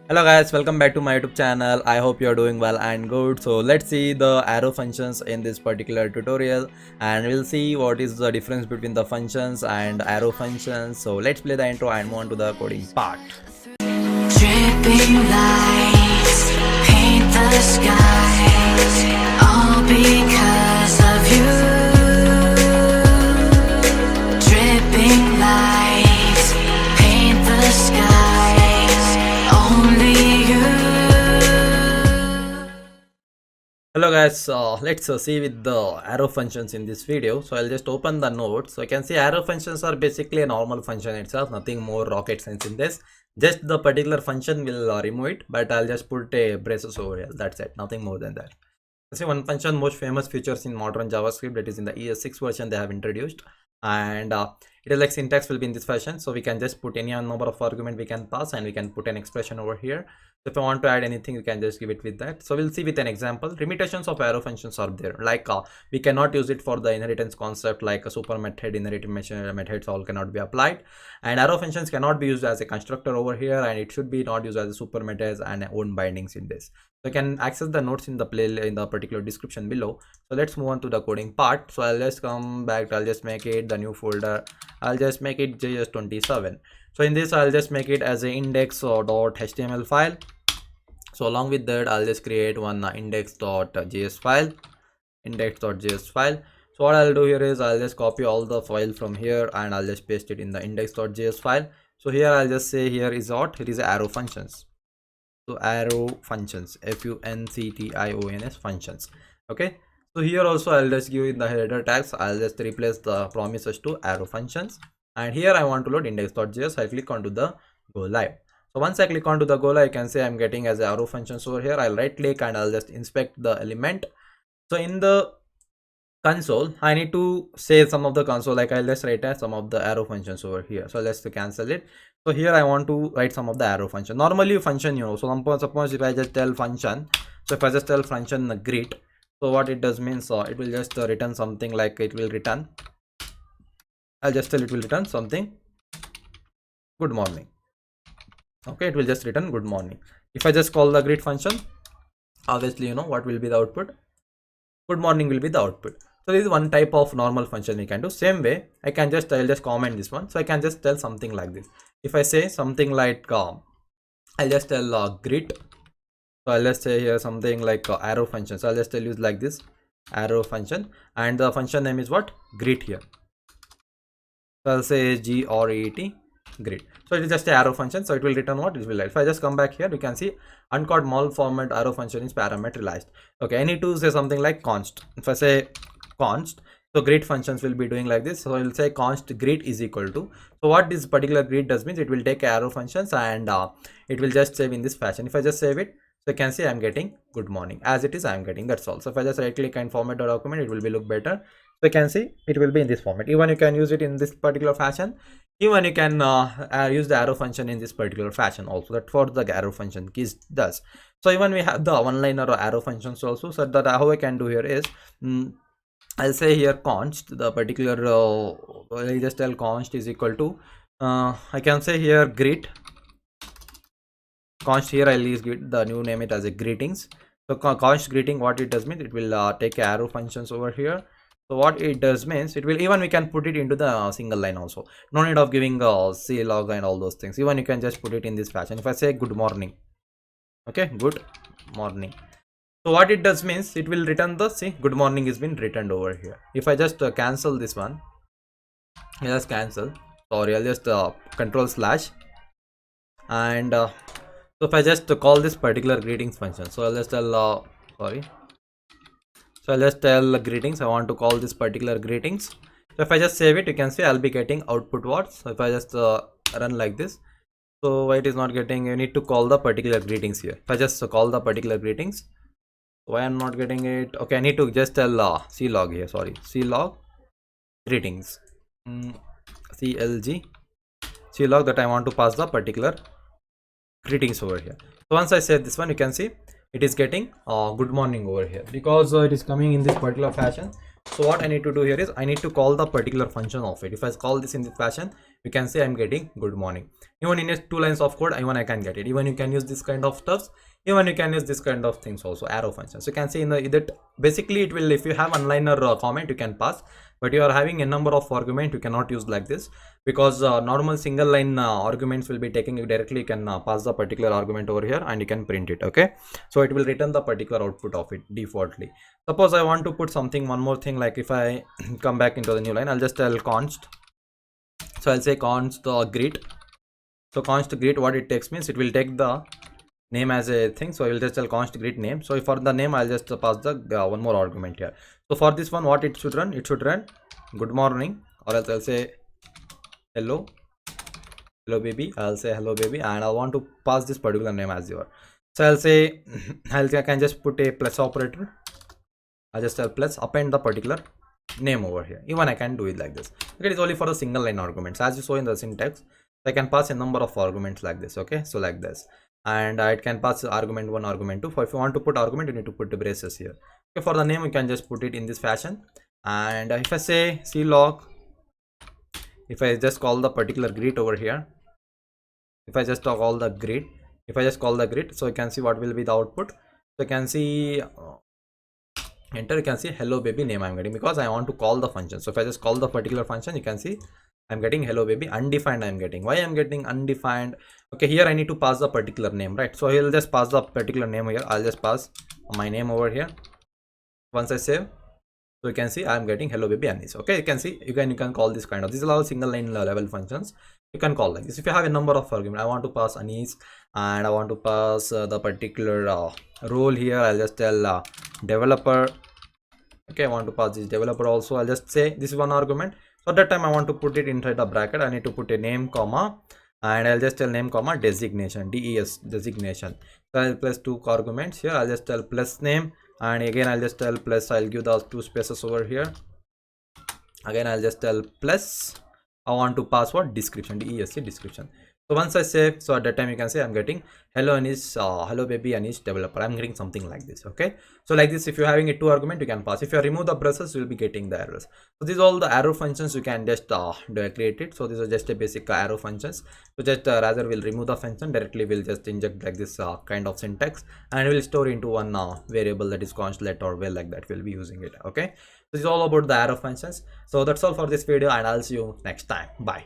Hello guys, welcome back to my YouTube channel. I hope you're doing well and good. So let's see the arrow functions in this particular tutorial, and we'll see what is the difference between the functions and arrow functions. So let's play the intro and move on to the coding part. Dripping lights paint the skies, all because of you. Dripping lights paint the skies, only you. Hello guys, let's see with the arrow functions in this video. So I'll just open the notes. So you can see arrow functions are basically a normal function itself, nothing more rocket science in this. Just the particular function will remove it, but I'll just put a braces over here. That's it, nothing more than that. See, one function most famous features in modern JavaScript, that is in the ES6 version they have introduced, and it is like syntax will be in this fashion. So we can just put any number of argument we can pass, and we can put an expression over here. So if I want to add anything, we can just give it with that. So we'll see with an example. Limitations of arrow functions are there, like we cannot use it for the inheritance concept, like a super method, inherit methods all cannot be applied, and arrow functions cannot be used as a constructor over here, and it should be not used as a super methods and own bindings in this. So you can access the notes in the in the particular description below. So let's move on to the coding part. So I'll just come back. I'll just make it the new folder. I'll just make it JS27. So in this I'll just make it as a index.html file. So along with that I'll just create one index.js file. So what I'll do here is I'll just copy all the file from here and I'll just paste it in the index.js file. So here I'll just say here is what? It is arrow functions. So arrow functions, functions functions. Okay, so here also I'll just give in the header tags, I'll just replace the promises to arrow functions, and here I want to load index.js. I click onto the go live. So once I click onto the go live, you can say I'm getting as arrow functions over here. I'll right click and I'll just inspect the element. So in the console I need to say some of the console, like I'll just write some of the arrow functions over here. So let's cancel it. So here I want to write some of the arrow function. Normally function, you know, so suppose if I just tell function, so if I just tell function greet, so what it does means it will just return something like it will return, I'll just tell it will return something good morning. Okay, it will just return good morning. If I just call the greet function, obviously you know what will be the output, good morning will be the output. So this is one type of normal function we can do. Same way I can just, I'll just comment this one. So I can just tell something like this. If I say something like I'll just tell greet, so I'll just say here something like arrow function. So I'll just tell you like this, arrow function, and the function name is what? Greet here. So I'll say greet, greet. So it is just a arrow function, so it will return what? It will. If I just come back here, you can see uncaught mul format arrow function is parameterized. Okay, I need to say something like const. If I say const, so greet functions will be doing like this. So I will say const greet is equal to, so what this particular greet does means it will take arrow functions and it will just save in this fashion. If I just save it, so you can see I'm getting good morning as it is, I'm getting, that's all. So if I just right click and format the document, it will be look better. So you can see it will be in this format. Even you can use it in this particular fashion, even you can use the arrow function in this particular fashion also. That for the arrow function keys does. So even we have the one liner or arrow functions also. So that how I can do here is I'll say here const, the particular I'll just tell const is equal to I can say here greet const. Here I'll use the new name it as a greetings. So const greeting, what it does means it will take arrow functions over here. So what it does means it will, even we can put it into the single line also, no need of giving C log and all those things. Even you can just put it in this fashion. If I say good morning, okay, good morning, so what it does means it will return the, see, good morning is been returned over here. If I just cancel this one, just cancel, sorry, I'll just control slash, and so if I just call this particular greetings function, so I'll just tell sorry, so I'll just tell greetings, I want to call this particular greetings. So if I just save it, you can see I'll be getting output what. So if I just run like this, so why it is not getting, you need to call the particular greetings here. If I just call the particular greetings, why I'm not getting it? Okay, I need to just tell clog here, sorry, clog greetings, clg clog, that I want to pass the particular greetings over here. So once I save this one, you can see it is getting good morning over here, because it is coming in this particular fashion. So what I need to do here is I need to call the particular function of it. If I call this in this fashion, you can say I'm getting good morning. Even in a 2 lines of code, even I can get it. Even you can use this kind of stuffs. Even you can use this kind of things also, arrow functions. You can see in the that basically it will, if you have one-liner comment, you can pass, but you are having a number of argument, you cannot use like this, because normal single line arguments will be taking you directly. You can pass the particular argument over here and you can print it. Okay, so it will return the particular output of it defaultly. Suppose I want to put something, one more thing, like if I come back into the new line, I'll just tell const. So I'll say const greet. So const greet, what it takes means it will take the name as a thing. So I will just tell const greet name. So for the name, I'll just pass the one more argument here. So for this one, what it should run, it should run good morning, or else I'll say hello baby. I'll say hello baby, and I want to pass this particular name as your. So I'll say I can just put a plus operator. I'll just tell plus append the particular name over here. Even I can do it like this. Okay, it's only for the single line arguments, as you saw in the syntax. I can pass a number of arguments like this. Okay, so like this, and it can pass argument 1, argument 2. For if you want to put argument, you need to put the braces here. Okay, for the name, you can just put it in this fashion. And if I say clog, if I just call the particular greet over here, if I just call the greet, so you can see what will be the output. So you can see enter, you can see hello baby name I'm getting, because I want to call the function. So if I just call the particular function, you can see I'm getting hello baby. Undefined I'm getting. Why I'm getting undefined? Okay, here I need to pass the particular name, right? So he'll just pass the particular name here. I'll just pass my name over here. Once I save, so you can see I'm getting hello baby Anis. Okay, you can see you can call this kind of, these are all single line level functions. You can call like this. If you have a number of arguments, I want to pass Anis, and I want to pass the particular role here. I'll just tell developer. Okay, I want to pass this developer also. I'll just say this is one argument. So at that time I want to put it inside the bracket. I need to put a name comma, and I'll just tell name comma designation, des designation. So I'll place 2 arguments here. I'll just tell plus name, and again I'll just tell plus. I'll give the 2 spaces over here. Again I'll just tell plus. I want to pass what, description, des description. So once I save, so at that time you can say I'm getting hello Anish, hello baby Anish developer. I'm getting something like this. Okay, so like this, if you're having a 2 argument, you can pass. If you remove the brushes, you'll be getting the errors. So these are all the arrow functions. You can just create it. So these are just a basic arrow functions. So just rather we'll remove the function directly. We'll just inject like this kind of syntax, and we'll store into one variable that is const let or well, like that we'll be using it. Okay, this is all about the arrow functions. So that's all for this video, and I'll see you next time. Bye.